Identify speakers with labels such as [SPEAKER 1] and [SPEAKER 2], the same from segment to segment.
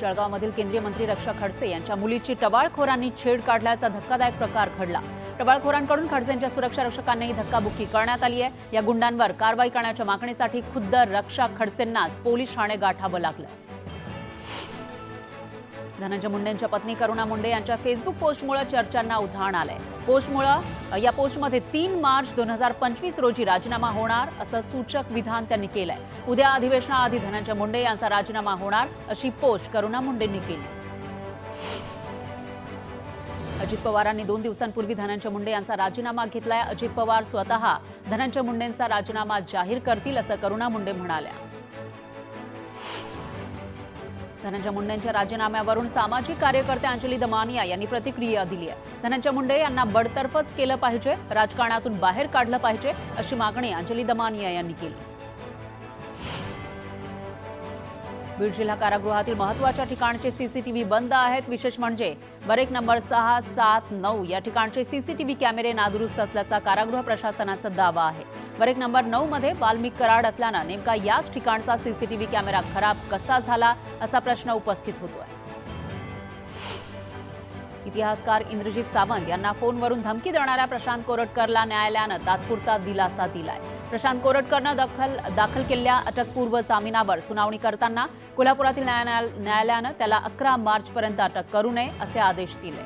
[SPEAKER 1] जळगावमधील केंद्रीय मंत्री रक्षा खडसे यांच्या मुलीची टवाळखोरांनी छेड काढल्याचा धक्कादायक प्रकार घडला। टवाळखोरांकडून खडसेंच्या सुरक्षा रक्षकांनाही धक्काबुक्की करण्यात आली आहे। या गुंडांवर कारवाई करण्याच्या मागणीसाठी खुद्द रक्षा खडसेंनाच पोलीस ठाणे गाठावं लागलं। धनंजय मुंडेंच्या पत्नी करुणा मुंडे यांच्या फेसबुक पोस्टमुळे चर्चांना उधाण आलंय। या पोस्टमध्ये 3 मार्च 2025 रोजी राजीनामा होणार असं सूचक विधान त्यांनी केलंय। उद्या अधिवेशनाआधी धनंजय मुंडे यांचा राजीनामा होणार अशी पोस्ट करुणा मुंडेंनी केली। अजित पवारांनी 2 दिवसांपूर्वी धनंजय मुंडे यांचा राजीनामा घेतलाय। अजित पवार स्वतः धनंजय मुंडेंचा राजीनामा जाहीर करतील असं करुणा मुंडे म्हणाल्या। धनंजय मुंडेंच्या राजीनाम्यावरून सामाजिक कार्यकर्ते अंजली दमानिया यांनी प्रतिक्रिया दिली आहे। धनंजय मुंडे यांना बडतर्फच केलं पाहिजे, राजकारणातून बाहेर काढलं पाहिजे अशी मागणी अंजली दमानिया यांनी केली। बीड जिल्हा कारागृहातील महत्त्वाच्या ठिकाणचे सीसीटीव्ही बंद आहेत। विशेष म्हणजे बरेक नंबर 6, 7, 9 या ठिकाणचे सीसीटीव्ही कॅमेरे नादुरुस्त असल्याचा कारागृह प्रशासनाचा दावा आहे। बरेक नंबर 9 मध्ये वाल्मिक कराड असल्यानं नेमका याच ठिकाणचा सीसीटीव्ही कॅमेरा खराब कसा झाला असा प्रश्न उपस्थित होतोय। इतिहासकार इंद्रजित सावंत यांना फोनवरून धमकी देणाऱ्या प्रशांत कोरटकरला न्यायालयानं तात्पुरता दिलासा दिलाय। प्रशांत कोरटकरनं दाखल केलेल्या अटकपूर्व जामिनावर सुनावणी करताना कोल्हापुरातील न्यायालयानं त्याला 11 मार्चपर्यंत अटक करू नये असे आदेश दिले।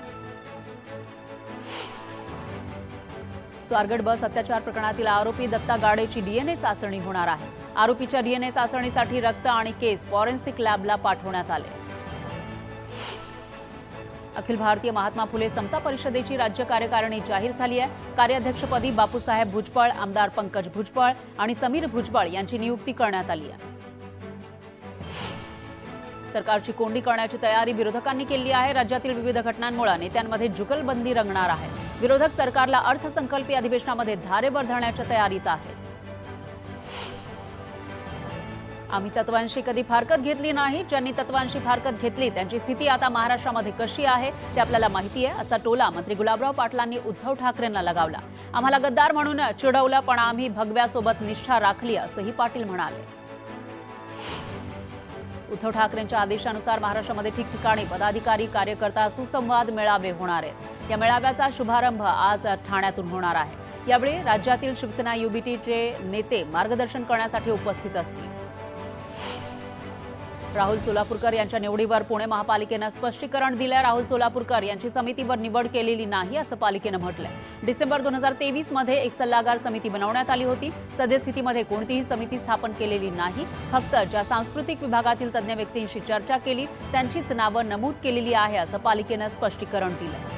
[SPEAKER 1] स्वारगेट बस अत्याचार प्रकरणातील आरोपी दत्ता गाडेची डीएनए चाचणी होणार आहे। आरोपीच्या डीएनए चाचणीसाठी रक्त आणि केस फॉरेन्सिक लॅबला पाठवण्यात आले। अखिल भारतीय महात्मा फुले समता परिषदेची राज्य कार्यकारिणी जाहीर झाली आहे। कार्याध्यक्षपदी बापूसाहेब भुजबळ, आमदार पंकज भुजबळ आणि समीर भुजबळ यांची नियुक्ती करण्यात आली आहे। सरकारची कोंडी करण्याची तयारी विरोधकांनी केली आहे। राज्यातील विविध घटनांमुळे नेत्यांमध्ये जुगलबंदी रंगणार आहे। विरोधक सरकारला अर्थसंकल्पीय अधिवेशनामध्ये धारेवर धरण्याच्या तयारीत आहेत। आम्ही तत्वांशी कधी फारकत घेतली नाही, ज्यांनी तत्वांशी फारकत घेतली त्यांची स्थिती आता महाराष्ट्रामध्ये कशी आहे ते आपल्याला माहिती आहे असा टोला मंत्री गुलाबराव पाटलांनी उद्धव ठाकरेंना लगावला। आम्हाला गद्दार म्हणून चिडवलं, पण आम्ही भगव्यासोबत निष्ठा राखली असंही पाटील म्हणाले। उद्धव ठाकरेंच्या आदेशानुसार महाराष्ट्रामध्ये ठिकठिकाणी पदाधिकारी कार्यकर्ता सुसंवाद मेळावे होणार आहेत। या मेळाव्याचा शुभारंभ आज ठाण्यातून होणार आहे। यावेळी राज्यातील शिवसेना युबीटीचे नेते मार्गदर्शन करण्यासाठी उपस्थित असतील। राहुल सोलापूरकर यांच्या निवडीवर पुणे महापालिकेनं स्पष्टीकरण दिलंय। राहुल सोलापूरकर यांची समितीवर निवड केलेली नाही असं पालिकेनं म्हटलंय। डिसेंबर 2023 मध्ये एक सल्लागार समिती बनवण्यात आली होती। सद्यस्थितीमध्ये कोणतीही समिती स्थापन केलेली नाही। फक्त ज्या सांस्कृतिक विभागातील तज्ज्ञ व्यक्तींशी चर्चा केली त्यांचीच नावं नमूद केलेली आहे असं पालिकेनं स्पष्टीकरण दिलं।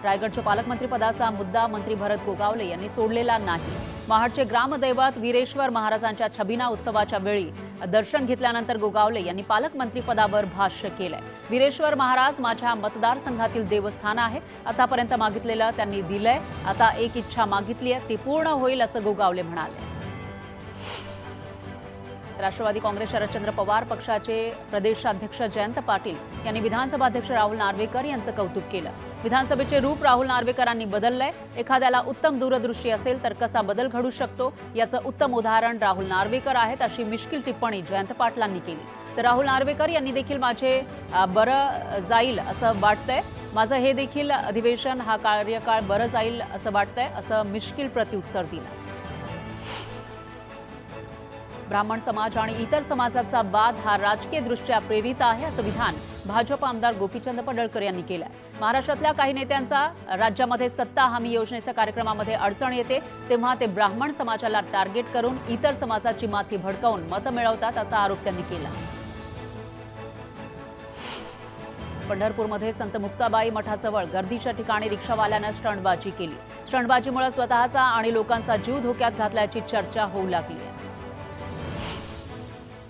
[SPEAKER 1] रायगडच्या पालकमंत्रीपदाचा मुद्दा मंत्री भरत गोगावले यांनी सोडलेला नाही। महाडचे ग्रामदैवत वीरेश्वर महाराजांच्या छबिना उत्सवाच्या वेळी दर्शन घेतल्यानंतर गोगावले यांनी पालकमंत्रीपदावर भाष्य केलंय। वीरेश्वर महाराज माझ्या मतदारसंघातील देवस्थान आहे। आतापर्यंत मागितलेलं त्यांनी दिलंय। आता एक इच्छा मागितली आहे ती पूर्ण होईल असं गोगावले म्हणाले। राष्ट्रवादी काँग्रेस शरदचंद्र पवार पक्षाचे प्रदेशाध्यक्ष जयंत पाटील यांनी विधानसभा अध्यक्ष राहुल नार्वेकर यांचं कौतुक केलं। विधानसभेचे रूप राहुल नार्वेकरांनी बदललंय। एखाद्याला उत्तम दूरदृष्टी असेल तर कसा बदल घडू शकतो याचं उत्तम उदाहरण राहुल नार्वेकर आहेत अशी मिश्किल टिप्पणी जयंत पाटलांनी केली। तर राहुल नार्वेकर यांनी देखील माझे बरं जाईल असं वाटतंय, माझं हे देखील अधिवेशन हा कार्यकाळ बरं जाईल असं वाटतंय असं मिश्किल प्रत्युत्तर दिलं। ब्राह्मण समाज आणि इतर समाजाचा वाद हा राजकीयदृष्ट्या प्रेरित आहे असं विधान भाजप आमदार गोपीचंद पडळकर यांनी केलं आहे। महाराष्ट्रातल्या काही नेत्यांचा राज्यामध्ये सत्ता हमी योजनेच्या कार्यक्रमामध्ये अडचण येते तेव्हा ते ब्राह्मण समाजाला टार्गेट करून इतर समाजाची माथी भडकावून मतं मिळवतात असा आरोप त्यांनी केला। पंढरपूरमध्ये संत मुक्ताबाई मठाजवळ गर्दीच्या ठिकाणी रिक्षावाल्यानं स्टंटबाजी केली। स्टंटबाजीमुळे स्वतःचा आणि लोकांचा जीव धोक्यात घातल्याची चर्चा होऊ लागली आहे।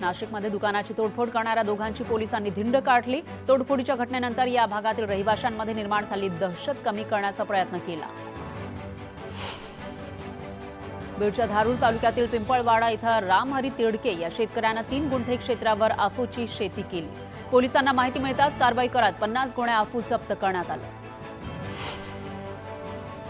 [SPEAKER 1] नाशिकमध्ये दुकानाची तोडफोड करणाऱ्या दोघांची पोलिसांनी धिंड काढली। तोडफोडीच्या घटनेनंतर या भागातील रहिवाशांमध्ये निर्माण झालेली दहशत कमी करण्याचा प्रयत्न केला। बीडच्या धारूर तालुक्यातील पिंपळवाडा इथं रामहरी तिडके या शेतकऱ्यानं 3 गुंठे क्षेत्रावर अफूची शेती केली। पोलिसांना माहिती मिळताच कारवाई करत 50 गोण्या अफू जप्त करण्यात आल्या।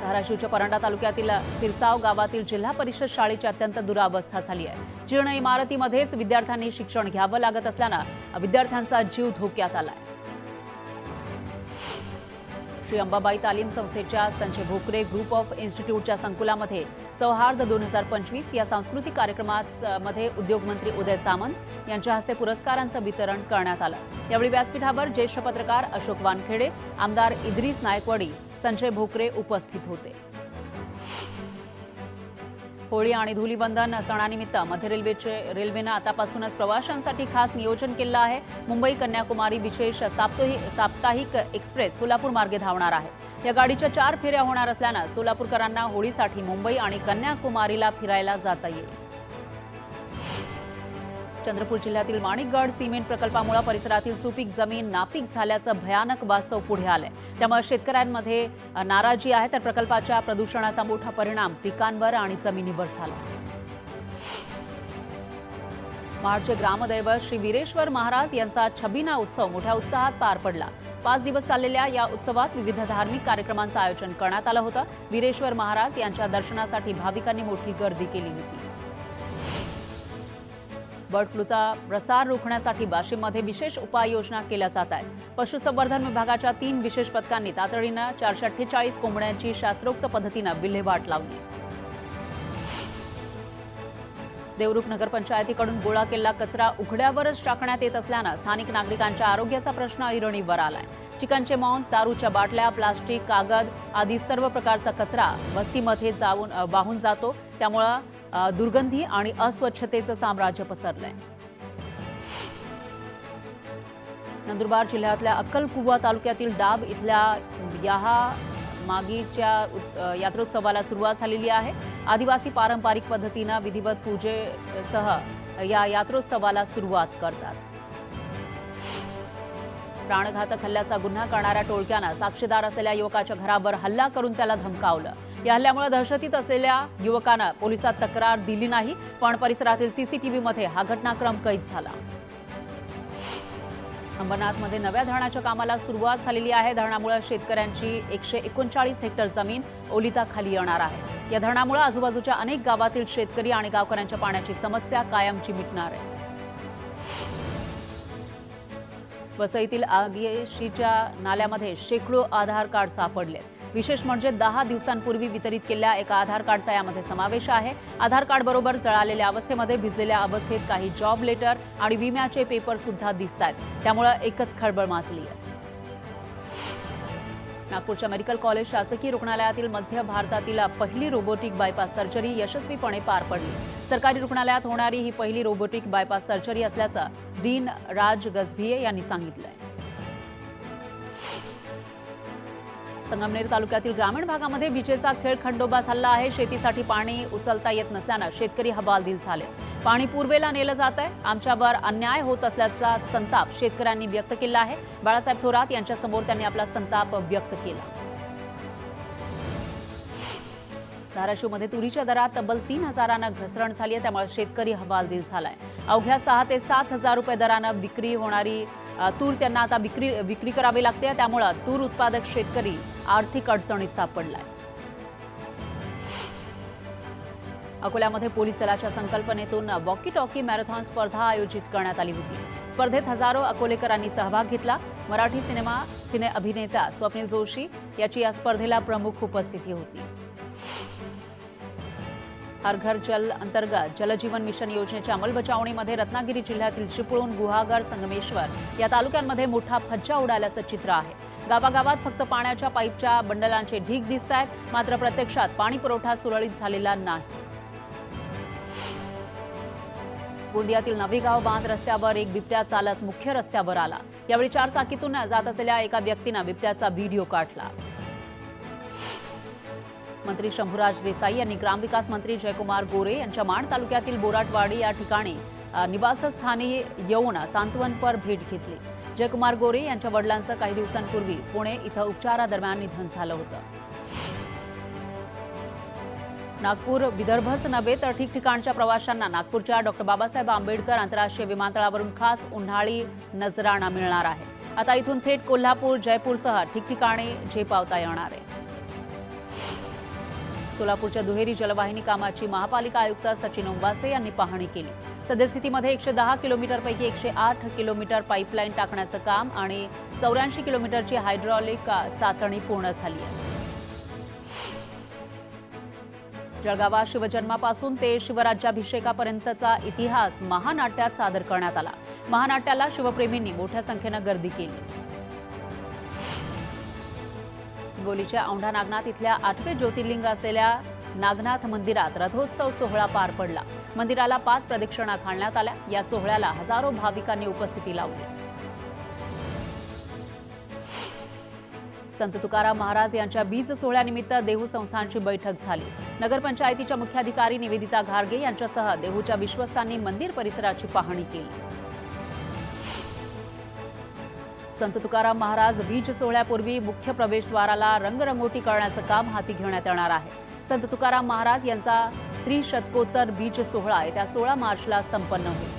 [SPEAKER 1] धाराशिवच्या परंडा तालुक्यातील सिरसाव गावातील जिल्हा परिषद शाळेची अत्यंत दुरावस्था झाली आहे। जीर्ण इमारतीमध्येच विद्यार्थ्यांनी शिक्षण घ्यावं लागत असल्यानं विद्यार्थ्यांचा जीव धोक्यात आलाय। श्री अंबाबाई तालीम संस्थेच्या संजय भोकरे ग्रुप ऑफ इन्स्टिट्यूटच्या संकुलामध्ये सौहार्द 2025 या सांस्कृतिक कार्यक्रमात मध्ये उद्योगमंत्री उदय सामंत यांच्या हस्ते पुरस्कारांचं वितरण करण्यात आलं। यावेळी व्यासपीठावर ज्येष्ठ पत्रकार अशोक वानखेडे, आमदार इद्रिस नायकवडी, संजय भोकरे उपस्थित होते। होळी आणि धुलीवंदन सणानिमित्त मध्य रेल्वेनं आतापासूनच प्रवाशांसाठी खास नियोजन केलं आहे। मुंबई कन्याकुमारी विशेष साप्ताहिक एक्सप्रेस सोलापूर मार्गे धावणार आहे। या गाडीच्या 4 फेऱ्या होणार असल्यानं सोलापूरकरांना होळीसाठी मुंबई आणि कन्याकुमारीला फिरायला जाता येईल। चंद्रपूर जिल्ह्यातील माणिकगड सिमेंट प्रकल्पामुळे परिसरातील सुपीक जमीन नापीक झाल्याचं भयानक वास्तव पुढे आलंय। त्यामुळे शेतकऱ्यांमध्ये नाराजी आहे, तर प्रकल्पाच्या प्रदूषणाचा मोठा परिणाम पिकांवर आणि जमिनीवर झाला। महाडचे ग्रामदैवत श्री वीरेश्वर महाराज यांचा छबिना उत्सव मोठ्या उत्साहात पार पडला। 5 दिवस चाललेल्या या उत्सवात विविध धार्मिक कार्यक्रमांचं आयोजन करण्यात आलं होतं। वीरेश्वर महाराज यांच्या दर्शनासाठी भाविकांनी मोठी गर्दी केली होती। बर्ड फ्लूचा प्रसार रोखण्यासाठी वाशिममध्ये विशेष उपाययोजना केल्या जात आहेत। पशुसंवर्धन विभागाच्या 3 विशेष पथकांनी तातडीनं 448 कोंबड्यांची शास्त्रोक्त पद्धतीनं विल्हेवाट लावली। देवरुख नगरपंचायतीकडून गोळा केलेला कचरा उघड्यावरच टाकण्यात येत असल्यानं स्थानिक नागरिकांच्या आरोग्याचा प्रश्न ऐरणीवर आलाय। चिकनचे मांस, दारूच्या बाटल्या, प्लास्टिक, कागद आदी सर्व प्रकारचा कचरा वस्तीमध्ये वाहून जातो। त्यामुळे दुर्गंधी आणि अस्वच्छतेचं साम्राज्य पसरलंय। नंदुरबार जिल्ह्यातल्या अक्कलकुवा तालुक्यातील डाब इथल्या मागीच्या यात्रोत्सवाला सुरुवात झालेली आहे। आदिवासी पारंपरिक पद्धतीनं विधिवत पूजेसह या यात्रोत्सवाला सुरुवात करतात। प्राणघातक हल्ल्याचा गुन्हा करणाऱ्या टोळक्यानं साक्षीदार असलेल्या युवकाच्या घरावर हल्ला करून त्याला धमकावलं। या हल्ल्यामुळे दहशतीत असलेल्या युवकानं पोलिसात तक्रार दिली नाही, पण परिसरातील सीसीटीव्हीमध्ये हा घटनाक्रम कैद झाला। अंबरनाथमध्ये नव्या धरणाच्या कामाला सुरुवात झालेली आहे। धरणामुळे शेतकऱ्यांची 139 हेक्टर जमीन ओलिताखाली येणार आहे। या धरणामुळे आजूबाजूच्या अनेक गावातील शेतकरी आणि गावकऱ्यांच्या पाण्याची समस्या कायमची मिटणार आहे। वसईतील आगेशीच्या नाल्यामध्ये शेकडो आधार कार्ड सापडले। विशेष म्हणजे 10 दिवसांपूर्वी वितरित केलेल्या एका आधार कार्डचा यामध्ये समावेश आहे। आधार कार्ड बरोबर जळालेल्या अवस्थेमध्ये, भिजलेल्या अवस्थेत काही जॉब लेटर आणि विम्याचे पेपर सुद्धा दिसतात। त्यामुळे एकच खळबळ माजली आहे। नागपूरच्या मेडिकल कॉलेज शासकीय रुग्णालयातील मध्य भारतातील पहिली रोबोटिक बायपास सर्जरी यशस्वीपणे पार पडली। सरकारी रुग्णालयात होणारी ही पहिली रोबोटिक बायपास सर्जरी असल्याचं डीन राज गजभिये यांनी सांगितलंय। संगमनेर तालुक्यातील ग्रामीण भागामध्ये विजेचा खेळ खंडोबा झाला आहे। शेतीसाठी पाणी उचलता येत नसल्यानं शेतकरी हवालदिल झाले। पाणी पूर्वेला नेलं जात आहे, आमच्यावर अन्याय होत असल्याचा संताप शेतकऱ्यांनी व्यक्त केला आहे। बाळासाहेब थोरात यांच्या समोर त्यांनी आपला संताप व्यक्त केला। धाराशिवमध्ये तुरीच्या दरात तब्बल 3,000 घसरण झाली आहे, त्यामुळे शेतकरी हवालदिल झालाय। अवघ्या 6 ते 7 हजार रुपये दरानं विक्री होणारी तूर त्यांना आता विक्री करावी लागते। त्यामुळे तूर उत्पादक शेतकरी आर्थिक अडचणीत सापडलाय। अकोल्यामध्ये पोलीस दलाच्या संकल्पनेतून वॉकी टॉकी मॅरेथॉन स्पर्धा आयोजित करण्यात आली होती। स्पर्धेत हजारो अकोलेकरांनी सहभाग घेतला। मराठी सिने अभिनेता स्वप्नील जोशी याची या स्पर्धेला प्रमुख उपस्थिती होती। हर घर जल अंतर्गत जलजीवन मिशन योजनेच्या अंमलबजावणीमध्ये रत्नागिरी जिल्ह्यातील चिपळूण, गुहागर, संगमेश्वर या तालुक्यांमध्ये मोठा फज्जा उडाल्याचं चित्र आहे। गावागावात फक्त पाण्याच्या पाईपच्या बंडलांचे ढीग दिसत आहेत, मात्र प्रत्यक्षात पाणी पुरवठा सुरळीत झालेला नाही। गोंदियातील नवीगाव बांध रस्त्यावर एक बिबट्या चालत मुख्य रस्त्यावर आला। यावेळी 4 चाकीतून जात असलेल्या एका व्यक्तीनं बिबट्याचा व्हिडिओ काढला। मंत्री शंभूराज देसाई यांनी ग्रामविकास मंत्री जयकुमार गोरे यांच्या माण तालुक्यातील बोराटवाडी या ठिकाणी निवासस्थानी येऊन सांत्वनपर भेट घेतली। जयकुमार गोरे यांच्या वडिलांचं काही दिवसांपूर्वी पुणे इथं उपचारादरम्यान निधन झालं होतं। नागपूर विदर्भच नव्हे तर ठिकठिकाणच्या प्रवाशांना नागपूरच्या डॉक्टर बाबासाहेब आंबेडकर आंतरराष्ट्रीय विमानतळावरून खास उन्हाळी नजराणा मिळणार आहे। आता इथून थेट कोल्हापूर, जयपूरसह ठिकठिकाणी झेपावता येणार आहे। सोलापूरच्या दुहेरी जलवाहिनी कामाची महापालिका आयुक्त सचिन ओंबासे यांनी पाहणी केली। सद्यस्थितीमध्ये 110 किलोमीटरपैकी 108 किलोमीटर पाईपलाईन टाकण्याचं काम आणि 84 किलोमीटरची हायड्रॉलिक चाचणी पूर्ण झाली आहे। जळगावात शिवजन्मापासून ते शिवराज्याभिषेकापर्यंतचा इतिहास महानाट्यात सादर करण्यात आला। महानाट्याला शिवप्रेमींनी मोठ्या संख्येनं गर्दी केली। हिंगोलीच्या औंढा नागनाथ इथल्या 8वे ज्योतिर्लिंग असलेल्या नागनाथ मंदिरात रथोत्सव सोहळा पार पडला। मंदिराला 5 प्रदक्षिणा घालण्यात आल्या। या सोहळ्याला हजारो भाविकांनी उपस्थिती लावली। संत तुकाराम महाराज यांच्या बीज सोहळ्यानिमित्त देहू संस्थानची बैठक झाली। नगरपंचायतीच्या मुख्याधिकारी निवेदिता घारगे यांच्यासह देहूच्या विश्वस्तांनी मंदिर परिसराची पाहणी केली। संत तुकाराम महाराज बीज सोहळ्यापूर्वी मुख्य प्रवेशद्वाराला रंगरंगोटी करण्याचं काम हाती घेण्यात येणार आहे। संत तुकाराम महाराज यांचा त्रिशतकोत्तर बीज सोहळा येत्या 16 मार्चला संपन्न होईल।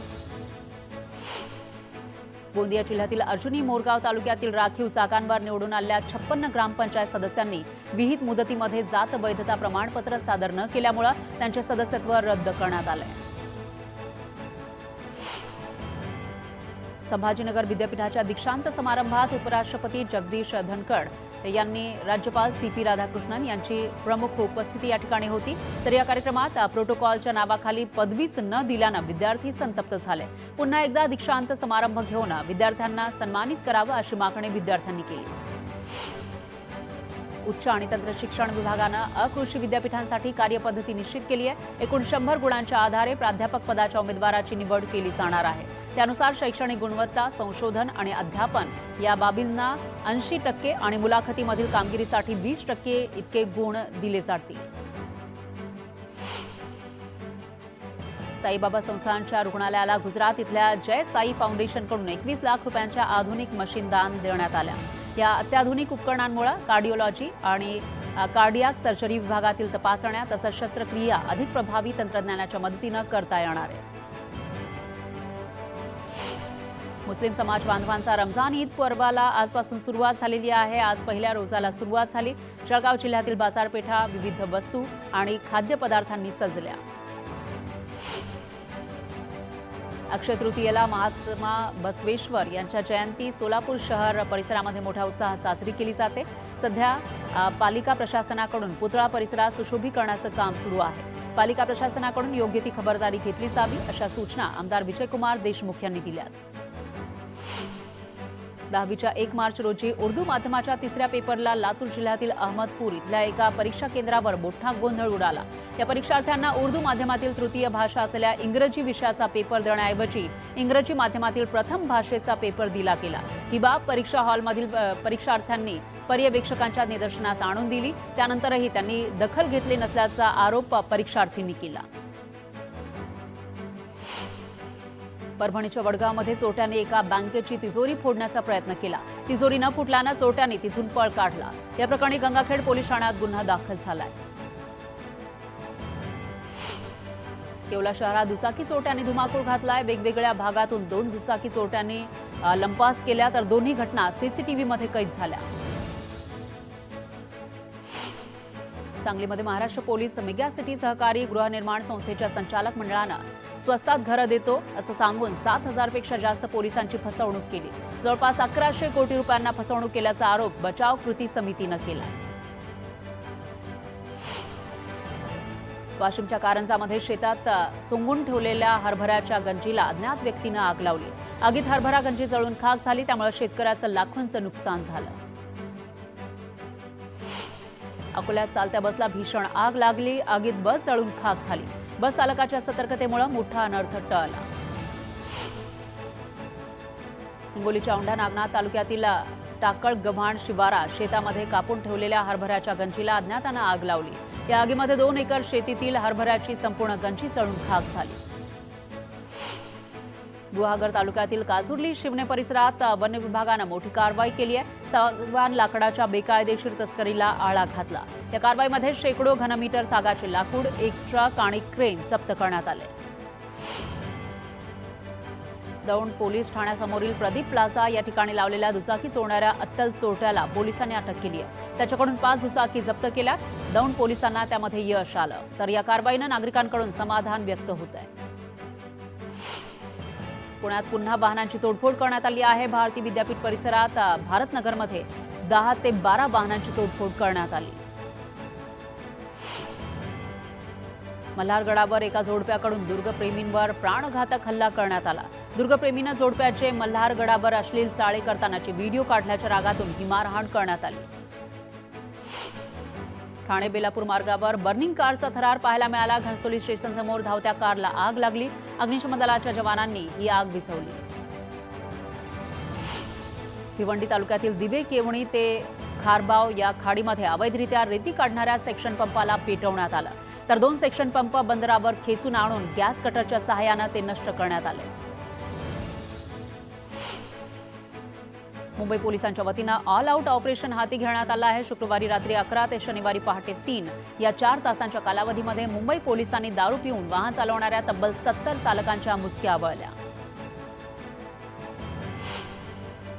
[SPEAKER 1] गोंदिया जिल्ह्यातील अर्जुनी मोरगाव तालुक्यातील राखीव जागांवर निवडून आलेल्या 56 ग्रामपंचायत सदस्यांनी विहित मुदतीमध्ये जात वैधता प्रमाणपत्र सादर न केल्यामुळे त्यांचे सदस्यत्व रद्द करण्यात आले। संभाजीनगर विद्यापीठाच्या दीक्षांत समारंभात उपराष्ट्रपती जगदीश धनखड यांनी राज्यपाल CP राधाकृष्णन यांची प्रमुख उपस्थिती या ठिकाणी होती। तर या कार्यक्रमात प्रोटोकॉलच्या नावाखाली पदवीच न दिल्यानं विद्यार्थी संतप्त झाले। पुन्हा एकदा दीक्षांत समारंभ घेऊन विद्यार्थ्यांना सन्मानित करावं अशी मागणी विद्यार्थ्यांनी केली। उच्च आणि तंत्र शिक्षण विभागानं अकृषी विद्यापीठांसाठी कार्यपद्धती निश्चित केली आहे। एकूण 100 गुणांच्या आधारे प्राध्यापक पदाच्या उमेदवाराची निवड केली जाणार आहे। त्यानुसार शैक्षणिक गुणवत्ता, संशोधन आणि अध्यापन या बाबींना 80% आणि मुलाखतीमधील कामगिरीसाठी 20% इतके गुण दिले जातील। साईबाबा संस्थानच्या रुग्णालयाला गुजरात इथल्या जय साई फाउंडेशनकडून 21 लाख रुपयांच्या आधुनिक मशीन दान देण्यात आल्या। या अत्याधुनिक उपकरणांमुळे कार्डिओलॉजी आणि कार्डियाक सर्जरी विभागातील तपासण्या तसंच शस्त्रक्रिया अधिक प्रभावी तंत्रज्ञानाच्या मदतीनं करता येणार आहे। मुस्लिम समाज बांधवांचा रमजान ईद पर्वाला आजपासून सुरुवात झालेली आहे। आज पहिल्या रोजाला सुरुवात झाली। जळगाव जिल्ह्यातील बाजारपेठा विविध वस्तू आणि खाद्यपदार्थांनी सजल्या। अक्षय तृतीयेला महात्मा बसवेश्वर यांच्या जयंती सोलापूर शहर परिसरामध्ये मोठ्या उत्साहात साजरी केली जाते। सध्या पालिका प्रशासनाकडून पुतळा परिसरात सुशोभीकरणाचं काम सुरू आहे। पालिका प्रशासनाकडून योग्य ती खबरदारी घेतली जावी अशा सूचना आमदार विजयकुमार देशमुख यांनी दिल्या। 10वीच्या 1 मार्च रोजी उर्दू माध्यमाच्या 3ऱ्या पेपरला लातूर जिल्ह्यातील अहमदपूर इथल्या एका परीक्षा केंद्रावर मोठा गोंधळ उडाला। या परीक्षार्थ्यांना उर्दू माध्यमातील तृतीय भाषा असलेल्या इंग्रजी विषयाचा पेपर देण्याऐवजी इंग्रजी माध्यमातील प्रथम भाषेचा पेपर दिला गेला। ही बाब परीक्षा हॉलमधील परीक्षार्थ्यांनी पर्यवेक्षकांच्या निदर्शनास आणून दिली। त्यानंतरही त्यांनी दखल घेतली नसल्याचा आरोप परीक्षार्थींनी केला। परभणीच्या वडगावमध्ये चोरट्यांनी एका बँकेची तिजोरी फोडण्याचा प्रयत्न केला। तिजोरी न फुटल्यानं चोरट्यांनी तिथून पळ काढला। या प्रकरणी गंगाखेड पोलीस ठाण्यात गुन्हा दाखल झालाय। येवला शहरात दुचाकी चोरट्यांनी धुमाकूळ घातलाय। वेगवेगळ्या भागातून 2 दुचाकी चोरट्यांनी लंपास केल्या तर दोन्ही घटना CCTV मध्ये कैद झाल्या। सांगलीमध्ये महाराष्ट्र पोलीस मेगा सिटी सहकारी गृहनिर्माण संस्थेच्या संचालक मंडळानं स्वस्तात घरं देतो असं सांगून 7,000 पेक्षा जास्त पोलिसांची फसवणूक केली। जवळपास 1100 कोटी रुपयांना फसवणूक केल्याचा आरोप बचाव कृती समितीनं केला। वाशिमच्या कारंजामध्ये शेतात सोंगून ठेवलेल्या हरभऱ्याच्या गंजीला अज्ञात व्यक्तीनं आग लावली। आगीत हरभरा गंजी जळून खाक झाली, त्यामुळे शेतकऱ्याचं लाखोंचं नुकसान झालं। अकोल्यात चालत्या बसला भीषण आग लागली। आगीत बस जळून खाक झाली। बस चालकाच्या सतर्कतेमुळे मोठा अनर्थ टळला। हिंगोलीच्या औंढा नागनाथ तालुक्यातील टाकळ गव्हाण शिवारात शेतामध्ये कापून ठेवलेल्या हरभऱ्याच्या गंजीला अज्ञातानं आग लावली। या आगीमध्ये 2 एकर शेतीतील हरभऱ्याची संपूर्ण गंजी जळून खाक झाली। गुहागर तालुक्यातील काजुर्ली शिवणे परिसरात वन विभागानं मोठी कारवाई केली आहे। सागवान लाकडाच्या बेकायदेशीर तस्करीला आळा घातला। या कारवाईमध्ये शेकडो घनमीटर सागाचे लाकूड, 1 ट्रक आणि क्रेन जप्त करण्यात आले। दौंड पोलीस ठाण्यासमोरील प्रदीप प्लाझा या ठिकाणी लावलेल्या दुचाकी चोरणाऱ्या अट्टल चोरट्याला पोलिसांनी अटक केली आहे. त्याच्याकडून 5 दुचाकी जप्त केल्या. दौंड पोलिसांना त्यामध्ये यश आलं. तर या कारवाईनं नागरिकांकडून समाधान व्यक्त होत आहे. पुण्यात पुन्हा वाहनांची तोडफोड करण्यात आली आहे. भारती विद्यापीठ परिसरात भारतनगरमध्ये 10 ते 12 वाहनांची तोडफोड करण्यात आली. मल्हारगडावर एका जोडप्याकडून दुर्गप्रेमींवर प्राणघातक हल्ला करण्यात आला. दुर्गप्रेमीनं जोडप्याचे मल्हारगडावर अश्लील चाळे करतानाचे व्हिडिओ काढल्याच्या रागातून ही मारहाण करण्यात आली. ठाणे बेलापूर मार्गावर बर्निंग कारचा थरार पाहायला मिळाला. घणसोली स्टेशनसमोर धावत्या कारला आग लागली. अग्निशमन दलाच्या जवानांनी ही आग विझवली. भिवंडी तालुक्यातील दिवे केवणी ते खारबाव या खाडीमध्ये अवैधरित्या रेती काढणाऱ्या सेक्शन पंपाला पेटवण्यात आलं. तर 2 सेक्शन पंप बंदरावर खेचून आणून गॅस कटरच्या सहाय्यानं ते नष्ट करण्यात आले. मुंबई पोलिसांच्या वतीनं ऑल आउट ऑपरेशन हाती घेण्यात आलं आहे. शुक्रवारी रात्री 11 ते शनिवारी पहाटे 3 या 4 तासांच्या कालावधीमध्ये मुंबई पोलिसांनी दारू पिऊन वाहन चालवणाऱ्या तब्बल 70 चालकांच्या मुसक्या आवळल्या.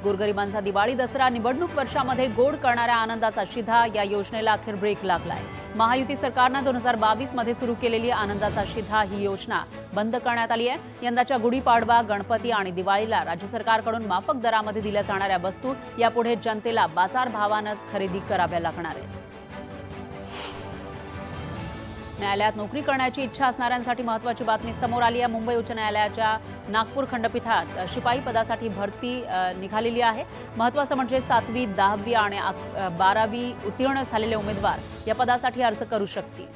[SPEAKER 1] गोरगरिबांचा दिवाळी दसरा निवडणूक वर्षामध्ये गोड करणाऱ्या आनंदाचा शिधा या योजनेला अखेर ब्रेक लागलाय. महायुती सरकारनं 2022 मध्ये सुरू केलेली आनंदाचा शिधा ही योजना बंद करण्यात आली आहे. यंदाच्या गुढीपाडवा, गणपती आणि दिवाळीला राज्य सरकारकडून माफक दरामध्ये दिल्या जाणाऱ्या वस्तू यापुढे जनतेला बाजारभावानंच खरेदी कराव्या लागणार आहेत. न्यायालयात नोकरी करण्याची इच्छा असणाऱ्यांसाठी महत्त्वाची बातमी समोर आली आहे. मुंबई उच्च न्यायालयाच्या नागपूर खंडपीठात शिपाई पदासाठी भरती निघालेली आहे. महत्त्वाचं म्हणजे 7वी, 10वी आणि 12वी उत्तीर्ण झालेले उमेदवार या पदासाठी अर्ज करू शकतील.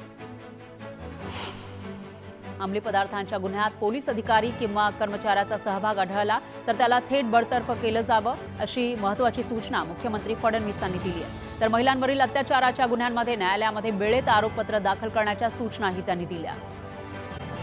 [SPEAKER 1] अंमली पदार्थांच्या गुन्ह्यात पोलीस अधिकारी किंवा कर्मचाऱ्याचा सहभाग आढळला तर त्याला थेट बडतर्फ केलं जावं अशी महत्त्वाची सूचना मुख्यमंत्री फडणवीसांनी दिली आहे. तर महिलांवरील अत्याचाराच्या गुन्ह्यांमध्ये न्यायालयामध्ये वेळेत आरोपपत्र दाखल करण्याच्या सूचनाही त्यांनी दिल्या.